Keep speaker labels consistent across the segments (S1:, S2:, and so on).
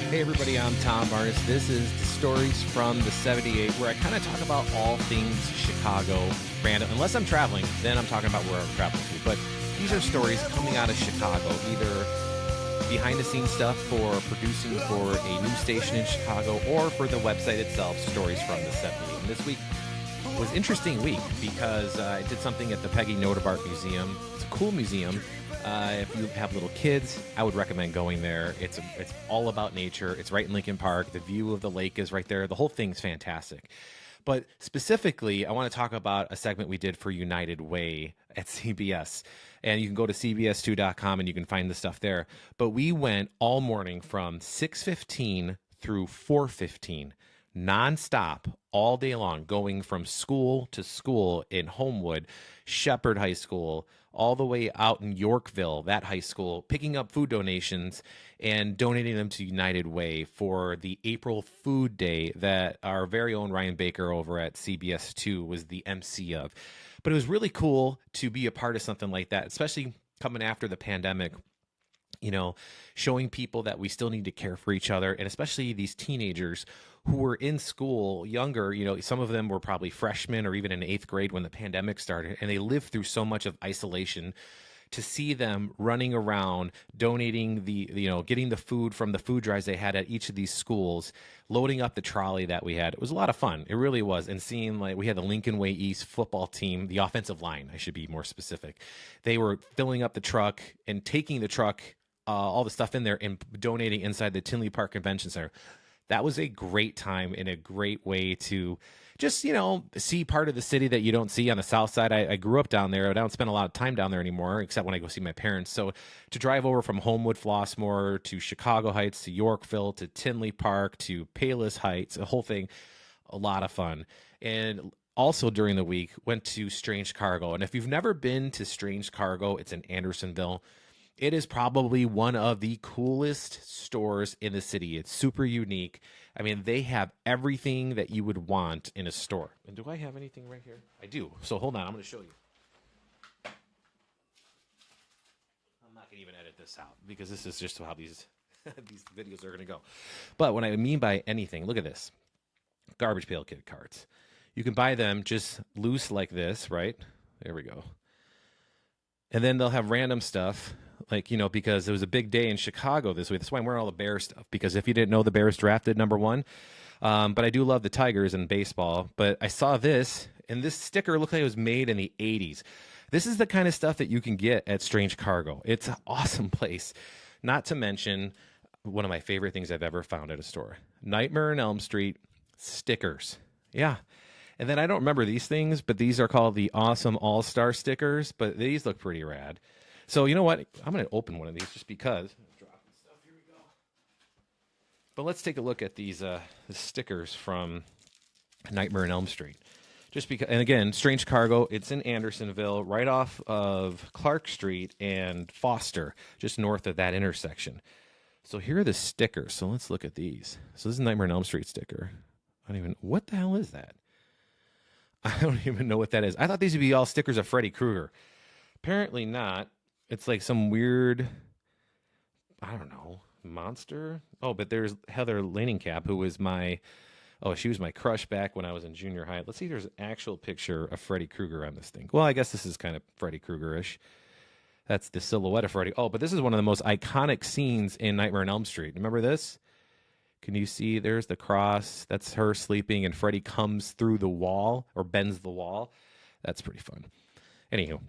S1: Hey everybody, I'm Tom Barnes. This is the Stories from the 78, where I kind of talk about all things Chicago random. Unless I'm traveling, then I'm talking about where I'm traveling to. But these are stories coming out of Chicago, either behind the scenes stuff for producing for a news station in Chicago or for the website itself, Stories from the 78. And this week was an interesting week because I did something at the Peggy Notebart Museum. It's a cool museum. If you have little kids, I would recommend going there. It's all about nature. It's right in Lincoln Park. The view of the lake is right there. The whole thing's fantastic. But specifically, I want to talk about a segment we did for United Way at CBS. And you can go to cbs2.com and you can find the stuff there. But we went all morning from 6:15 through 4:15, nonstop, all day long, going from school to school in Homewood, Shepherd High School, all the way out in Yorkville, that high school, picking up food donations and donating them to United Way for the April Food Day that our very own Ryan Baker over at CBS2 was the MC of. But it was really cool to be a part of something like that, especially coming after the pandemic. You know, showing people that we still need to care for each other, and especially these teenagers who were in school younger. You know, some of them were probably freshmen or even in 8th grade when the pandemic started, and they lived through so much of isolation. To see them running around, donating getting the food from the food drives they had at each of these schools, loading up the trolley that we had. It was a lot of fun. It really was. And seeing, like, we had the Lincoln Way East football team, the offensive line, I should be more specific. They were filling up the truck and taking the truck, all the stuff in there, and donating inside the Tinley Park Convention Center. That was a great time and a great way to just, see part of the city that you don't see on the south side. I grew up down there. I don't spend a lot of time down there anymore, except when I go see my parents. So to drive over from Homewood, Flossmoor to Chicago Heights to Yorkville to Tinley Park to Palos Heights, the whole thing, a lot of fun. And also during the week, went to Strange Cargo. And if you've never been to Strange Cargo, it's in Andersonville. It is probably one of the coolest stores in the city. It's super unique. I mean, they have everything that you would want in a store. And do I have anything right here? I do. So hold on. I'm going to show you. I'm not going to even edit this out because this is just how these these videos are going to go. But what I mean by anything, look at this. Garbage Pail Kid cards. You can buy them just loose like this, right? There we go. And then they'll have random stuff, like, because it was a big day in Chicago this week. That's why I'm wearing all the Bears stuff, because if you didn't know, the Bears drafted #1. But I do love the Tigers in baseball. But I saw this, and this sticker looked like it was made in the 80s. This is the kind of stuff that you can get at Strange Cargo. It's an awesome place. Not to mention, one of my favorite things I've ever found at a store. Nightmare on Elm Street stickers. Yeah. And then I don't remember these things, but these are called the Awesome All-Star stickers, but these look pretty rad. So you know what? I'm going to open one of these just because. Dropping stuff. Here we go. But let's take a look at these the stickers from Nightmare on Elm Street. Just because, and again, Strange Cargo, it's in Andersonville, right off of Clark Street and Foster, just north of that intersection. So here are the stickers. So let's look at these. So this is a Nightmare on Elm Street sticker. What the hell is that? I don't even know what that is. I thought these would be all stickers of Freddy Krueger. Apparently not. It's like some weird, I don't know, monster. Oh, but there's Heather Laningcap, who was she was my crush back when I was in junior high. Let's see if there's an actual picture of Freddy Krueger on this thing. Well, I guess this is kind of Freddy Krueger-ish. That's the silhouette of Freddy. Oh, but this is one of the most iconic scenes in Nightmare on Elm Street. Remember this? Can you see? There's the cross. That's her sleeping, and Freddy comes through the wall or bends the wall. That's pretty fun. Anywho,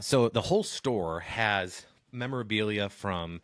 S1: so the whole store has memorabilia from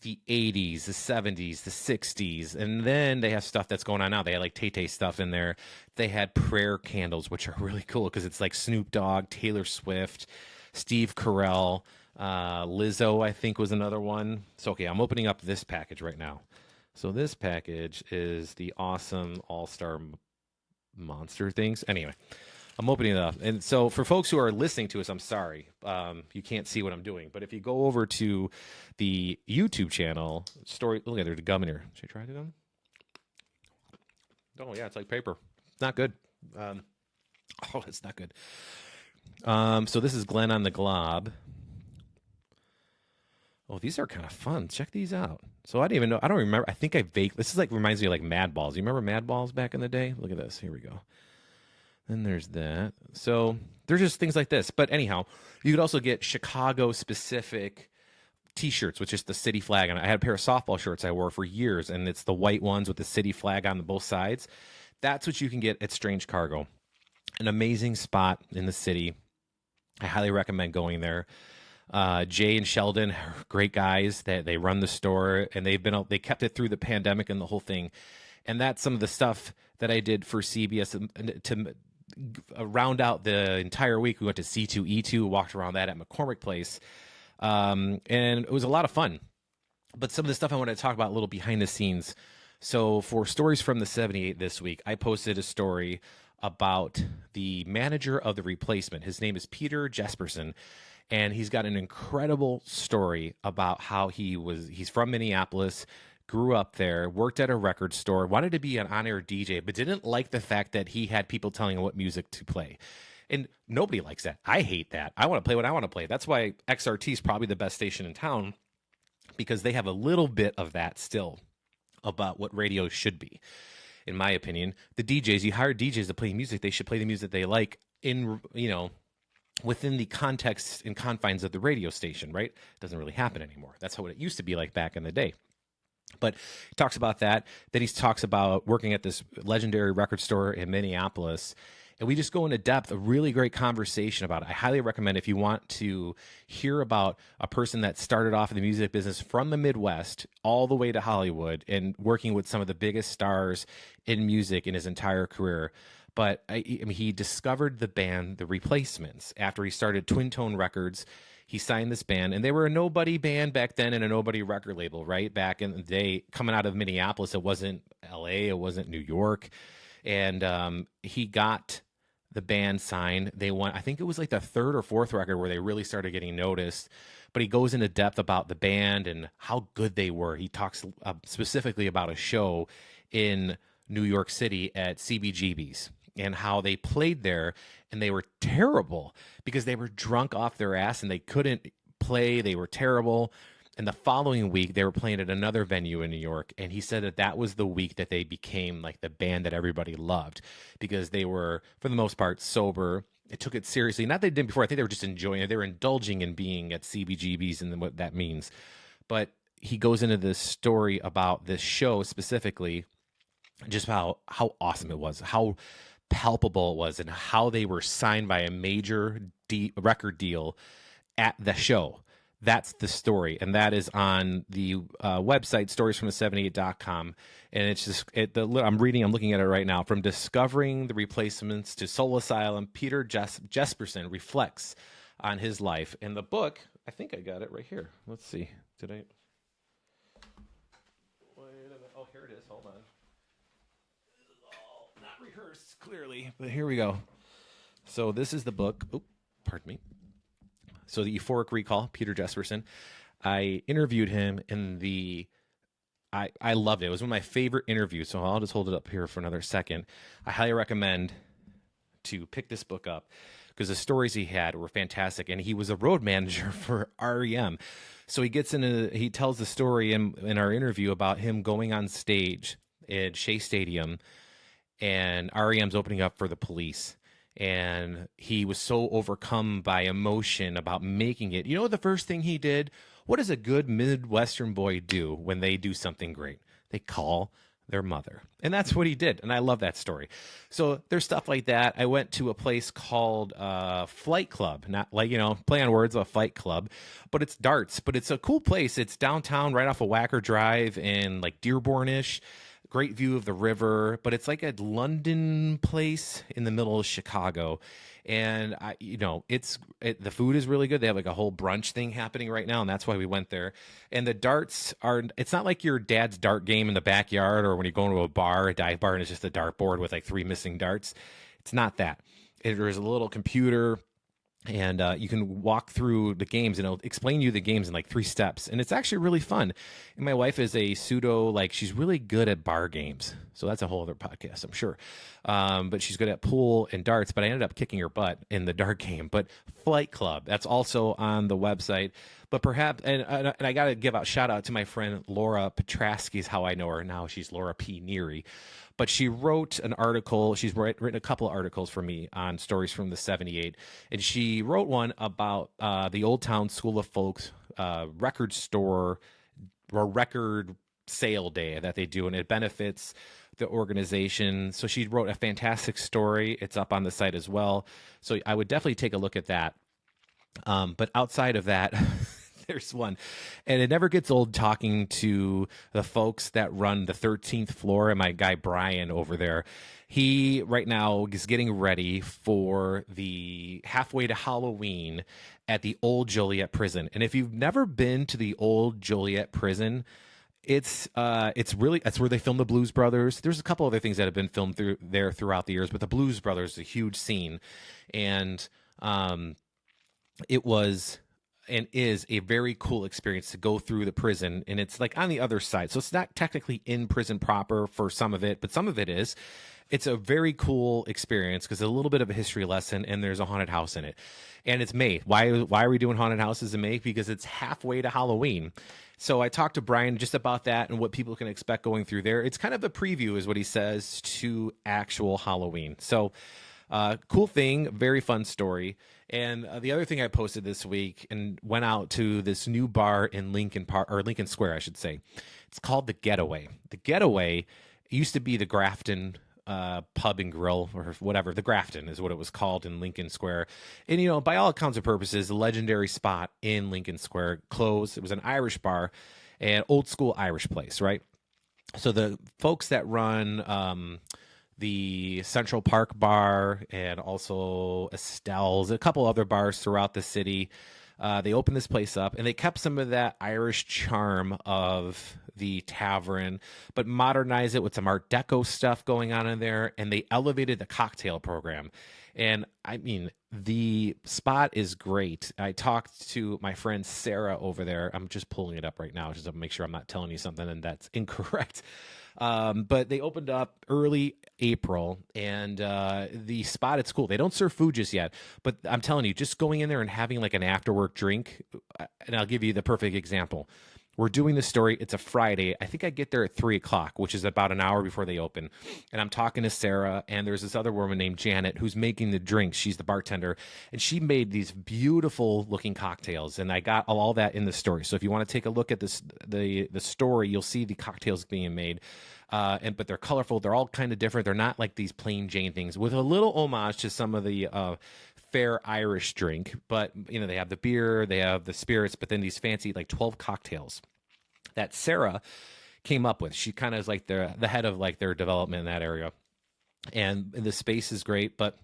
S1: the 80s, the 70s, the 60s, and then they have stuff that's going on now. They had like Tay-Tay stuff in there. They had prayer candles, which are really cool because it's like Snoop Dogg, Taylor Swift, Steve Carell, Lizzo, I think, was another one. So, okay, I'm opening up this package right now. So this package is the awesome all-star monster things. Anyway, I'm opening it up. And so for folks who are listening to us, I'm sorry. You can't see what I'm doing. But if you go over to the YouTube channel, look at there's a gum in here. Should I try the gum? Oh, yeah, it's like paper. It's not good. It's not good. So this is Glenn on the Glob. Oh, these are kind of fun. Check these out. So I didn't even know. I don't remember. I think I vague. This is like reminds me of like Mad Balls. You remember Mad Balls back in the day? Look at this. Here we go. Then there's that. So there's just things like this. But anyhow, you could also get Chicago specific T-shirts with just the city flag on it. I had a pair of softball shirts I wore for years, and it's the white ones with the city flag on both sides. That's what you can get at Strange Cargo. An amazing spot in the city. I highly recommend going there. Jay and Sheldon, great guys that they run the store, and they kept it through the pandemic and the whole thing. And that's some of the stuff that I did for CBS to round out the entire week. We went to C2E2, walked around that at McCormick Place, and it was a lot of fun. But some of the stuff I wanted to talk about a little behind the scenes. So for Stories from the 78 this week, I posted a story about the manager of The Replacement. His name is Peter Jesperson, and he's got an incredible story about how he's from Minneapolis, grew up there, worked at a record store, wanted to be an on-air DJ, but didn't like the fact that he had people telling him what music to play. And nobody likes that. I hate that. I want to play what I want to play. That's why XRT is probably the best station in town, because they have a little bit of that still about what radio should be. In my opinion, the DJs, you hire DJs to play music, they should play the music they like in, within the context and confines of the radio station, right? It doesn't really happen anymore. That's how it used to be like back in the day. But he talks about that. Then he talks about working at this legendary record store in Minneapolis. And we just go into depth, a really great conversation about it. I highly recommend, if you want to hear about a person that started off in the music business from the Midwest all the way to Hollywood and working with some of the biggest stars in music in his entire career. But I mean, he discovered the band The Replacements after he started Twin Tone Records. He signed this band, and they were a nobody band back then and a nobody record label, right? Back in the day, coming out of Minneapolis, it wasn't LA, it wasn't New York. And he got the band signed. They won, I think it was like the third or fourth record where they really started getting noticed. But he goes into depth about the band and how good they were. He talks specifically about a show in New York City at CBGB's and how they played there, and they were terrible because they were drunk off their ass and they couldn't play. They were terrible. And the following week, they were playing at another venue in New York. And he said that that was the week that they became like the band that everybody loved, because they were, for the most part, sober. It took it seriously. Not that they did before. I think they were just enjoying it. They were indulging in being at CBGB's and what that means. But he goes into this story about this show specifically, just how awesome it was, how palpable it was, and how they were signed by a major record deal at the show. That's the story, and that is on the website, storiesfromthe78.com. And it's just, I'm looking at it right now. From discovering The Replacements to Soul Asylum, Peter Jesperson reflects on his life. And the book, I think I got it right here. Let's see. Did I? Wait a minute. Oh, here it is. Hold on. This is all not rehearsed, clearly, but here we go. So this is the book. Oh, pardon me. So the Euphoric Recall, Peter Jesperson. I interviewed him I loved it. It was one of my favorite interviews. So I'll just hold it up here for another second. I highly recommend to pick this book up because the stories he had were fantastic. And he was a road manager for REM. So he tells the story in our interview about him going on stage at Shea Stadium, and REM's opening up for the Police. And he was so overcome by emotion about making it. You know, the first thing he did, what does a good Midwestern boy do when they do something great? They call their mother. And that's what he did. And I love that story. So there's stuff like that. I went to a place called Flight Club, not like, play on words of a Fight Club, but it's darts, but it's a cool place. It's downtown right off of Wacker Drive in like Dearborn-ish. Great view of the river, but it's like a London place in the middle of Chicago. And the food is really good. They have like a whole brunch thing happening right now, and that's why we went there. And the darts it's not like your dad's dart game in the backyard, or when you go into a dive bar, and it's just a dart board with like 3 missing darts. It's not that. There's a little computer, and you can walk through the games, and it'll explain you the games in like 3 steps. And it's actually really fun. And my wife is she's really good at bar games. So that's a whole other podcast, I'm sure. But she's good at pool and darts, but I ended up kicking her butt in the dart game. But Flight Club, that's also on the website. But perhaps, and I got to give out shout out to my friend Laura Petrasky is how I know her now. She's Laura P. Neary. But she wrote an article. She's written a couple of articles for me on stories from the 78. And she wrote one about the Old Town School of Folks record store or record sale day that they do. And it benefits the organization. So she wrote a fantastic story. It's up on the site as well. So I would definitely take a look at that. But outside of that, there's one, and it never gets old talking to the folks that run the 13th floor and my guy Brian over there. He right now is getting ready for the halfway to Halloween at the old Joliet prison. And if you've never been to the old Joliet prison, it's really, that's where they filmed the Blues Brothers. There's a couple other things that have been filmed through there throughout the years, but the Blues Brothers is a huge scene. And it was and is a very cool experience to go through the prison. And it's like on the other side. So it's not technically in prison proper for some of it, but some of it is. It's a very cool experience because it's a little bit of a history lesson, and there's a haunted house in it. And it's May. Why are we doing haunted houses in May? Because it's halfway to Halloween. So I talked to Brian just about that and what people can expect going through there. It's kind of a preview is what he says to actual Halloween. So cool thing, very fun story. And the other thing I posted this week and went out to this new bar in Lincoln Park, or Lincoln Square, I should say. It's called the Getaway. The Getaway used to be the Grafton pub and grill, or whatever. The Grafton is what it was called in Lincoln Square. And, you know, by all accounts and purposes, a legendary spot in Lincoln Square. Closed. It was an Irish bar, an old school Irish place, right? So the folks that run the Central Park Bar and also Estelle's, a couple other bars throughout the city, they opened this place up, and they kept some of that Irish charm of the tavern, but modernized it with some Art Deco stuff going on in there, and they elevated the cocktail program. And I mean, the spot is great. I talked to my friend Sarah over there. I'm just pulling it up right now just to make sure I'm not telling you something and that's incorrect. But they opened up early April, and the spot, it's cool. They don't serve food just yet, but I'm telling you, just going in there and having like an after work drink, and I'll give you the perfect example. We're doing this story. It's a Friday. I think I get there at 3:00, which is about an hour before they open. And I'm talking to Sarah, and there's this other woman named Janet who's making the drinks. She's the bartender, and she made these beautiful looking cocktails. And I got all that in the story. So if you want to take a look at this, the story, you'll see the cocktails being made. But they're colorful. They're all kind of different. They're not like these plain Jane things, with a little homage to some of the fair Irish drink. But, you know, they have the beer, they have the spirits, but then these fancy like 12 cocktails that Sarah came up with. She kind of is like the head of like their development in that area. And the space is great, but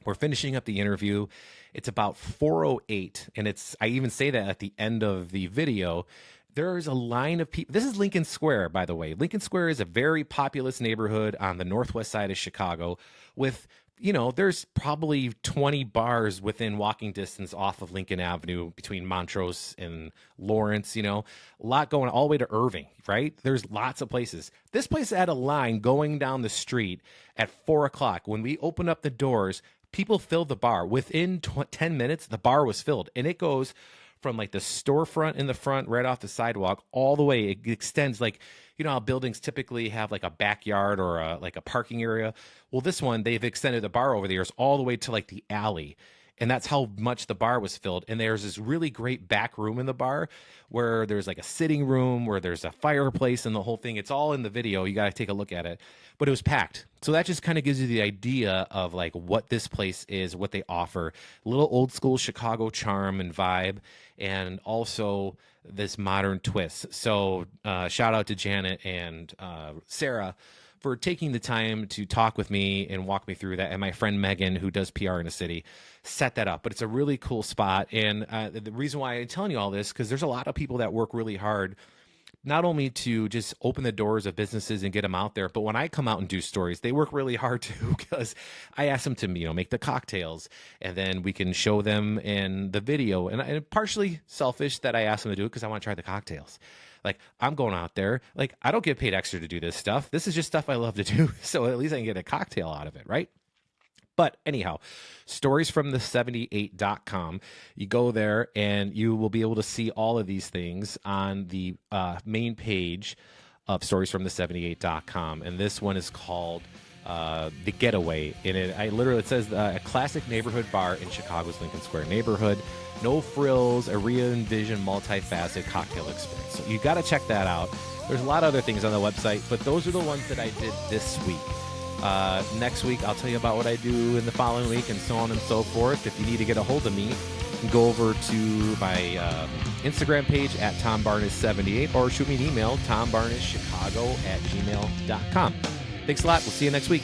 S1: we're finishing up the interview. It's about 4:08, and I even say that at the end of the video. There's a line of people. This is Lincoln Square, by the way. Lincoln Square is a very populous neighborhood on the northwest side of Chicago with, you know, there's probably 20 bars within walking distance off of Lincoln Avenue between Montrose and Lawrence, you know, a lot going all the way to Irving, right? There's lots of places. This place had a line going down the street at 4:00. When we opened up the doors, people filled the bar. Within 10 minutes, the bar was filled, and it goes from like the storefront in the front right off the sidewalk all the way. It extends, like, you know how buildings typically have like a backyard or like a parking area. Well, this one, they've extended the bar over the years all the way to like the alley. And that's how much the bar was filled. And there's this really great back room in the bar where there's like a sitting room, where there's a fireplace and the whole thing. It's all in the video. You got to take a look at it. But it was packed. So that just kind of gives you the idea of like what this place is, what they offer. A little old school Chicago charm and vibe, and also this modern twist. So shout out to Janet and Sarah for taking the time to talk with me and walk me through that. And my friend Megan, who does PR in the city, set that up. But it's a really cool spot. And the reason why I'm telling you all this, because there's a lot of people that work really hard, not only to just open the doors of businesses and get them out there, but when I come out and do stories, they work really hard too, because I ask them to, you know, make the cocktails, and then we can show them in the video. And partially selfish that I ask them to do it because I want to try the cocktails. Like, I'm going out there, like, I don't get paid extra to do this stuff. This is just stuff I love to do. So at least I can get a cocktail out of it, right? But anyhow, storiesfromthe78.com. You go there and you will be able to see all of these things on the main page of storiesfromthe78.com. And this one is called The Getaway. It says a classic neighborhood bar in Chicago's Lincoln Square neighborhood. No frills, a re-envisioned multifaceted cocktail experience. So you got to check that out. There's a lot of other things on the website, but those are the ones that I did this week. Next week, I'll tell you about what I do in the following week and so on and so forth. If you need to get a hold of me, you can go over to my Instagram page at TomBarnes78 or shoot me an email, tombarneschicago@gmail.com. Thanks a lot. We'll see you next week.